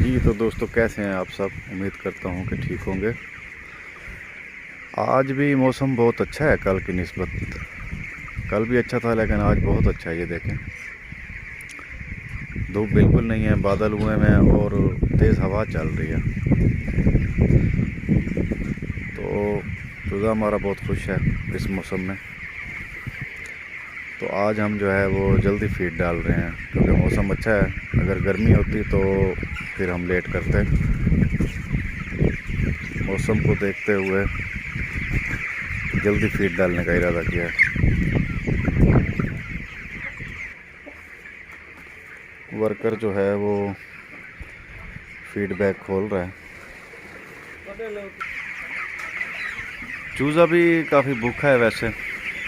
जी तो दोस्तों, कैसे हैं आप सब। उम्मीद करता हूं कि ठीक होंगे। आज भी मौसम बहुत अच्छा है कल की निस्बत। कल भी अच्छा था लेकिन आज बहुत अच्छा है। ये देखें, धूप बिल्कुल नहीं है, बादल हुए हैं और तेज़ हवा चल रही है। तो चूज़ा हमारा बहुत खुश है इस मौसम में। तो आज हम जो है वो जल्दी फीड डाल रहे हैं क्योंकि मौसम अच्छा है। अगर गर्मी होती तो फिर हम लेट करते। मौसम को देखते हुए जल्दी फीड डालने का इरादा किया है। वर्कर जो है वो फीडबैक खोल रहा है। चूज़ा भी काफ़ी भूखा है वैसे,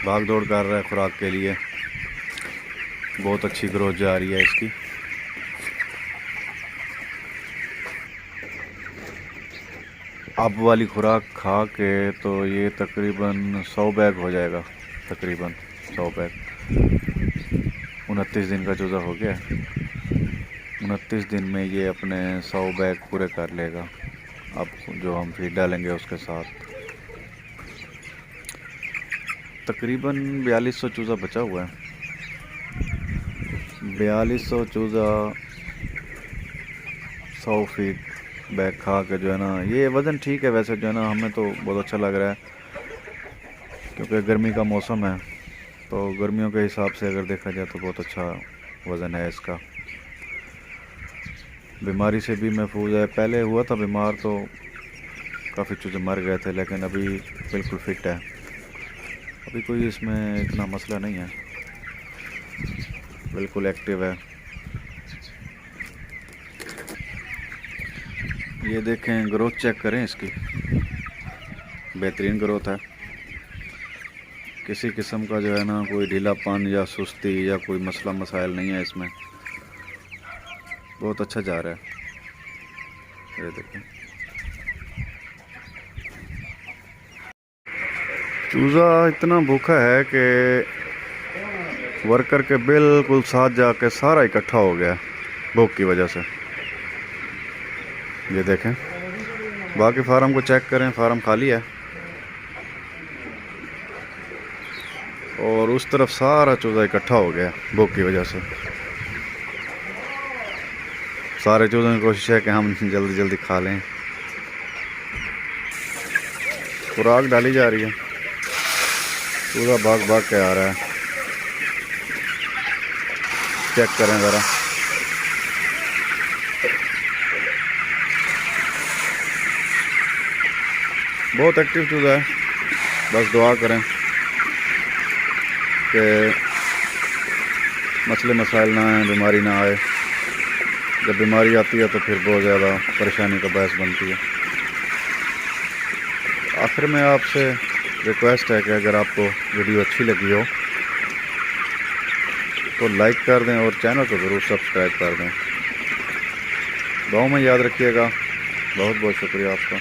भाग दौड़ कर रहा है खुराक के लिए। बहुत अच्छी ग्रोथ जा रही है इसकी। अब वाली खुराक खा के तो ये तकरीबन 100 बैग हो जाएगा। तकरीबन 100 बैग। 29 दिन का चूज़ा हो गया। 29 दिन में ये अपने 100 बैग पूरे कर लेगा। अब जो हम फीड डालेंगे उसके साथ तकरीबन 4200 चूज़ा बचा हुआ है। 4200 चूज़ा 100 फीड बैग खा के जो है ना, ये वज़न ठीक है वैसे। जो है ना, हमें तो बहुत अच्छा लग रहा है क्योंकि गर्मी का मौसम है। तो गर्मियों के हिसाब से अगर देखा जाए तो बहुत अच्छा वज़न है इसका। बीमारी से भी महफूज है। पहले हुआ था बीमार तो काफ़ी चूज़े मर गए थे, लेकिन अभी बिल्कुल फिट है। अभी कोई इसमें इतना मसला नहीं है, बिल्कुल एक्टिव है। ये देखें, ग्रोथ चेक करें इसकी, बेहतरीन ग्रोथ है। किसी किस्म का जो है ना कोई ढीलापन या सुस्ती या कोई मसला मसाइल नहीं है इसमें। बहुत अच्छा जा रहा है। ये देखें, चूज़ा इतना भूखा है कि वर्कर के बिल्कुल साथ जाके सारा इकट्ठा हो गया भूख की वजह से। ये देखें, बाकी फार्म को चेक करें, फार्म खाली है। और उस तरफ सारा चूज़ा इकट्ठा हो गया भूख की वजह से। सारे चूज़ों की कोशिश है कि हम जल्दी जल्दी खा लें। खुराक डाली जा रही है, चूज़ा भाग भाग के आ रहा है। चेक करें ज़रा, बहुत एक्टिव चूज़ा है। बस दुआ करें कि मसले मसाइल ना आए, बीमारी ना आए। जब बीमारी आती है तो फिर बहुत ज़्यादा परेशानी का बायस बनती है। आखिर में आपसे रिक्वेस्ट है कि अगर आपको वीडियो अच्छी लगी हो तो लाइक कर दें और चैनल को ज़रूर सब्सक्राइब कर दें। दुआ में याद रखिएगा। बहुत बहुत शुक्रिया आपका।